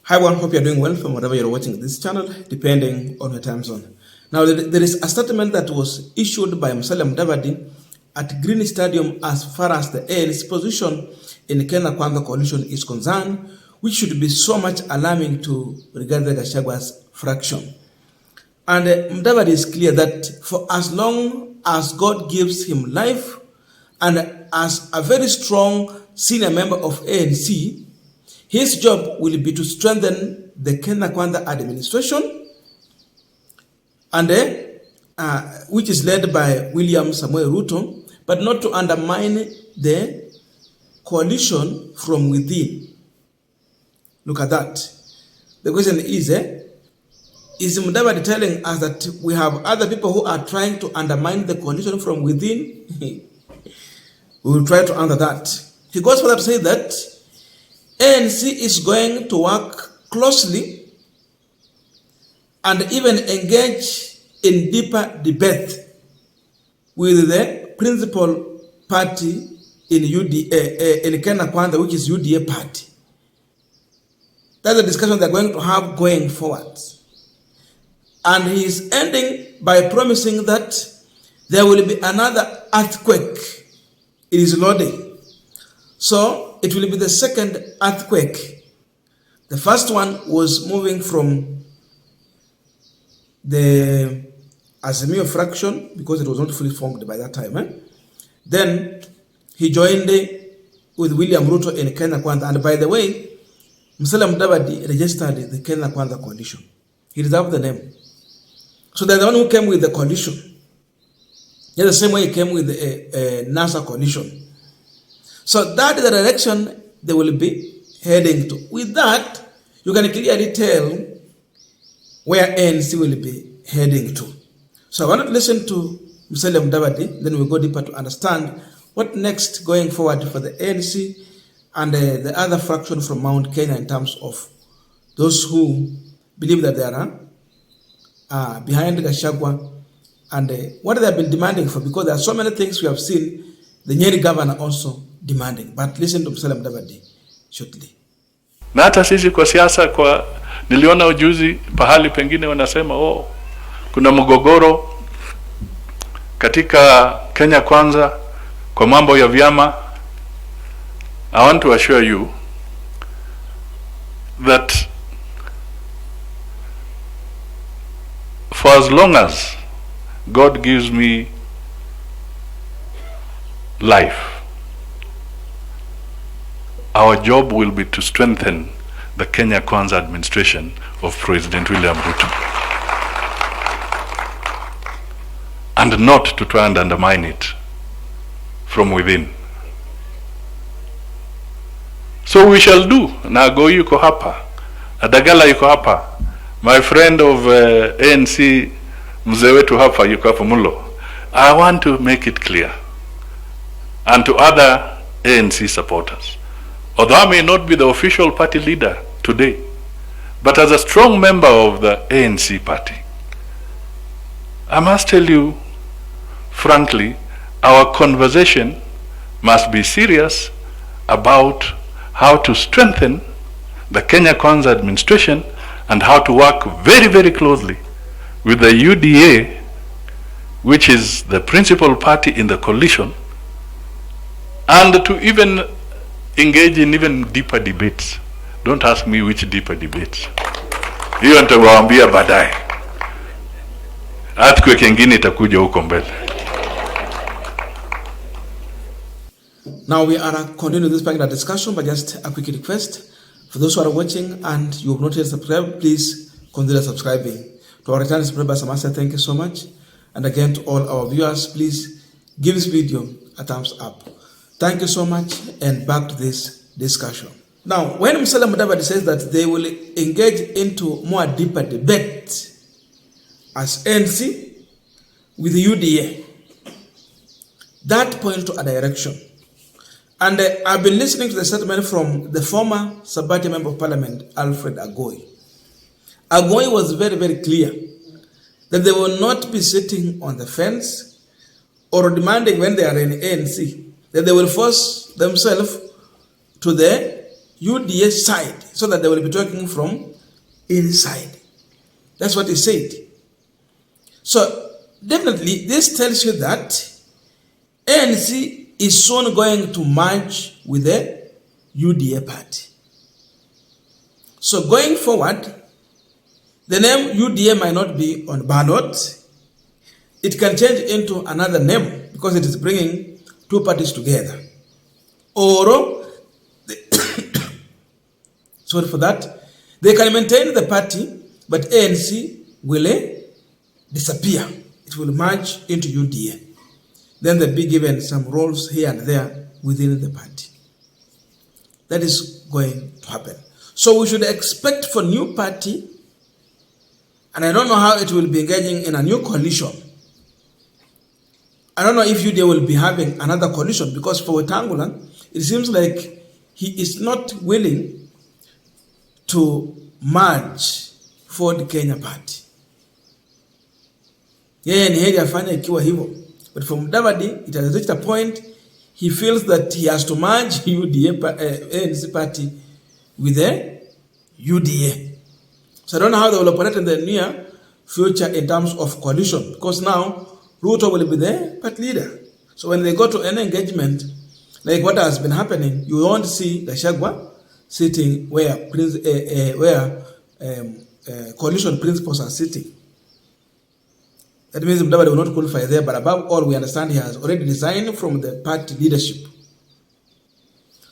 Hi everyone, hope you're doing well from wherever you're watching this channel, depending on your time zone. Now, there is a statement that was issued by Mudavadi at Green Stadium as far as the ANC position in the Kenya Kwanza coalition is concerned, which should be so much alarming to regard the Gachagwa's fraction. And Mudavadi is clear that for as long as God gives him life, and as a very strong senior member of ANC, his job will be to strengthen the Kenya Kwanza administration, and which is led by William Samuel Ruto, but not to undermine the coalition from within. Look at that. The question is Mudavadi telling us that we have other people who are trying to undermine the coalition from within? We will try to answer that. He goes further to say that ANC is going to work closely and even engage in deeper debate with the principal party in UDA, in Kenya Kwanza, which is UDA party. That's the discussion they're going to have going forward. And he is ending by promising that there will be another earthquake. It is loading. So it will be the second earthquake. The first one was moving from the Azimio fraction because it was not fully formed by that time. Then he joined with William Ruto in Kenya Kwanza. And by the way, Mudavadi registered the Kenya Kwanza coalition. He reserved the name. So they're the one who came with the coalition. Yeah, the same way he came with the NASA coalition. So that is the direction they will be heading to. With that, you can clearly tell where ANC will be heading to. So I want to listen to Mr. Mudavadi, then we'll go deeper to understand what next going forward for the ANC and the other fraction from Mount Kenya in terms of those who believe that they are behind Gachagwa and what they have been demanding for, because there are so many things we have seen the Nyeri governor also demanding. But listen to Mr. Mudavadi shortly. Na hata sisi kwa siasa, niliona ujuzi pahali pengine wanasema kuna mgogoro katika Kenya Kwanza kwa mambo ya vyama. I want to assure you that for as long as God gives me life, our job will be to strengthen the Kenya Kwanza administration of President William Ruto, and not to try and undermine it from within. So we shall do. Nagoi yuko hapa, Adagala yuko hapa, my friend of ANC mzee wetu hapa yuko hapa Mulo. I want to make it clear, and to other ANC supporters, although I may not be the official party leader today, but as a strong member of the ANC party, I must tell you frankly, our conversation must be serious about how to strengthen the Kenya Kwanza administration and how to work very, very closely with the UDA, which is the principal party in the coalition, and to even engage in even deeper debates. Don't ask me which deeper debates. Hiyo nitawaambia baadaye. Earthquake nyingine itakuja huko mbele. Now we are continuing this particular discussion, but just a quick request. For those who are watching and you have not yet subscribed, please consider subscribing. To our returning subscribers, I must say thank you so much. And again, to all our viewers, please give this video a thumbs up. Thank you so much, and back to this discussion. Now, when Mr. Mudavadi says that they will engage into more deeper debate as ANC with the UDA, that points to a direction. And I've been listening to the statement from the former Sabati Member of Parliament, Alfred Agoi. Agoi was very, very clear that they will not be sitting on the fence or demanding when they are in ANC that they will force themselves to the UDA side so that they will be talking from inside. That's what he said. So definitely this tells you that ANC is soon going to merge with the UDA party. So going forward, the name UDA might not be on ballot. It can change into another name because it is bringing two parties together. Or, sorry for that, they can maintain the party, but ANC will disappear. It will merge into UDA. Then they'll be given some roles here and there within the party. That is going to happen. So we should expect for new party, and I don't know how it will be engaging in a new coalition. I don't know if UDA will be having another coalition, because for Wetangula, it seems like he is not willing to merge for the Kenya party. Yeye ni heri afanye ikiwa hivyo. But for Mudavadi, it has reached a point he feels that he has to merge UDA ANC party with the UDA. So I don't know how they will operate in the near future in terms of coalition, because now Ruto will be the party leader. So when they go to any engagement, like what has been happening, you won't see Gachagwa sitting where coalition principals are sitting. That means Mudavadi will not qualify there, but above all, we understand he has already resigned from the party leadership.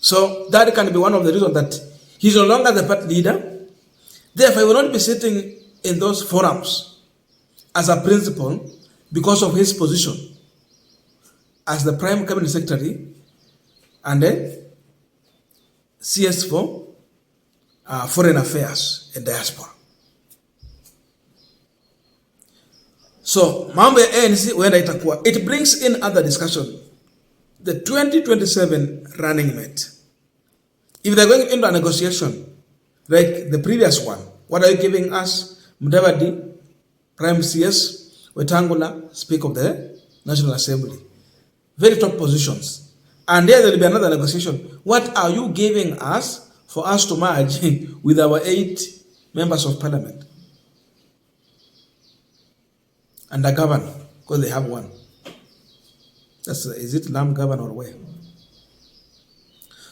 So that can be one of the reasons that he's no longer the party leader. Therefore, he will not be sitting in those forums as a principal because of his position as the Prime Cabinet Secretary and the CS for Foreign Affairs and Diaspora. So, mambo ya ANC huenda itakuwa. It brings in other discussion. The 2027 running mate. If they're going into a negotiation like the previous one, what are you giving us? Mudavadi, Prime CS, Wetangula, Speaker of the National Assembly. Very top positions. And there will be another negotiation. What are you giving us for us to merge with our 8 members of parliament? And the governor, because they have one. Is it Lam governor or where?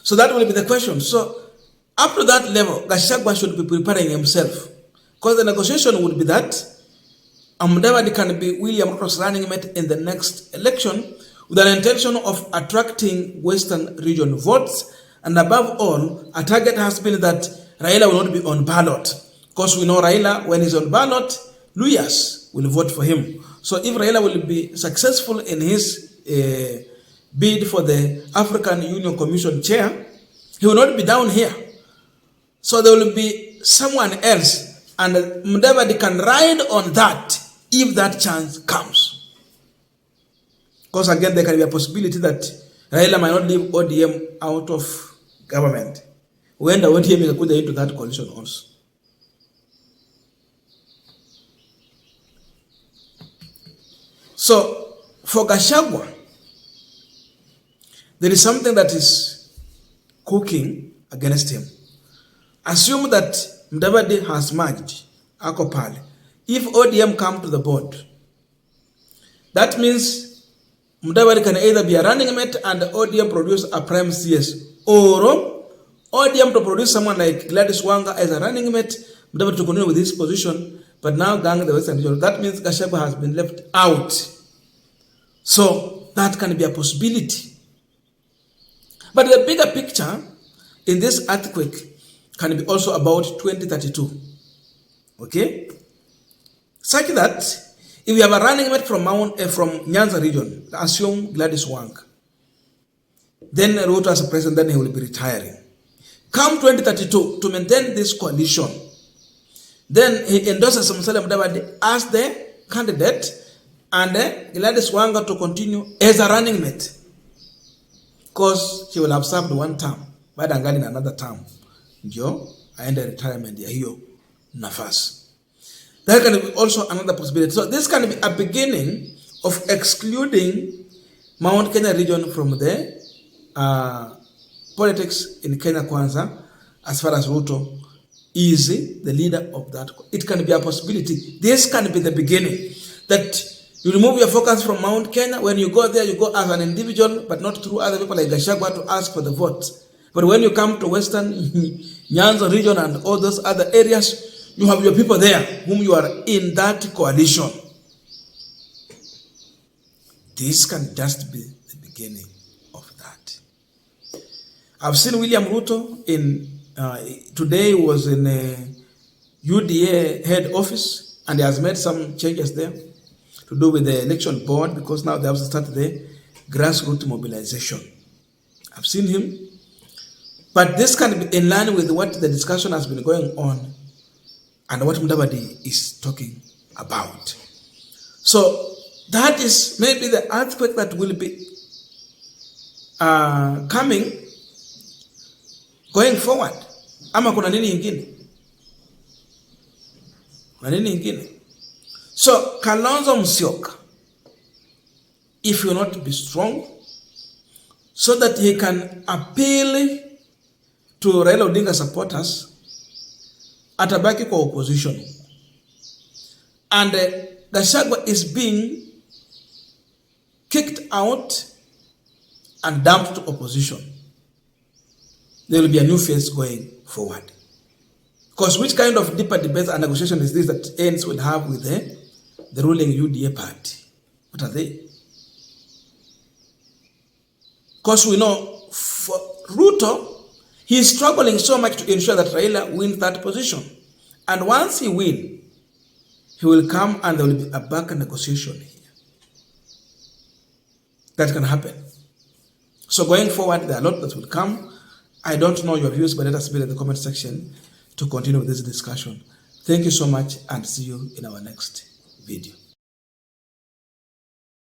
So that will be the question. So up to that level, Gachagwa should be preparing himself. Because the negotiation would be that Mudavadi can be William Ruto's running mate in the next election with an intention of attracting Western region votes. And above all, a target has been that Raila will not be on ballot. Because we know Raila, when he's on ballot, Luyas will vote for him. So if Raila will be successful in his bid for the African Union Commission chair, he will not be down here. So there will be someone else, and Mudavadi can ride on that if that chance comes. Because again, there can be a possibility that Raila might not leave ODM out of government. When the ODM is put into that coalition also. So, for Gachagwa, there is something that is cooking against him. Assume that Mudavadi has merged, Akopale. If ODM come to the board, that means Mudavadi can either be a running mate and ODM produce a prime CS, or ODM to produce someone like Gladys Wanga as a running mate, Mudavadi to continue with his position, but now gang the Western region. That means Gachagwa has been left out. So that can be a possibility. But the bigger picture in this earthquake can be also about 2032. Okay? Such that if we have a running mate from Nyanza region, assume Gladys Wanga, then Ruto as a president, then he will be retiring. Come 2032, to maintain this coalition, then he endorses Musalia Mudavadi as the candidate, and Gladys Wanga to continue as a running mate, because she will have served one term, but angali in another term, ndio aende retirement ya hiyo nafasi. That can be also another possibility. So this can be a beginning of excluding Mount Kenya region from the politics in Kenya Kwanza, as far as Ruto is the leader of that. It can be a possibility. This can be the beginning. That you remove your focus from Mount Kenya. When you go there, you go as an individual, but not through other people like Gachagwa to ask for the votes. But when you come to Western Nyanza region and all those other areas, you have your people there whom you are in that coalition. This can just be the beginning of that. I've seen William Ruto today was in UDA head office, and he has made some changes there to do with the election board, because now they have to start the grassroots mobilization. I've seen him, but this can be in line with what the discussion has been going on and what Mudavadi is talking about. So that is maybe the earthquake that will be coming going forward. Ama kuna nini ingine? Kuna nini ingine? So Kalonzo Musyoka, if you not be strong, so that he can appeal to Raila Odinga supporters, atabaki kwa opposition. And Gachagwa is being kicked out and dumped to opposition. There will be a new phase going forward. Because which kind of deeper debate and negotiation is this that ANC will have with the ruling UDA party? What are they? Because we know for Ruto, he is struggling so much to ensure that Raila wins that position. And once he wins, he will come and there will be a back negotiation here. That can happen. So going forward, there are a lot that will come. I don't know your views, but let us be in the comment section to continue with this discussion. Thank you so much and see you in our next video.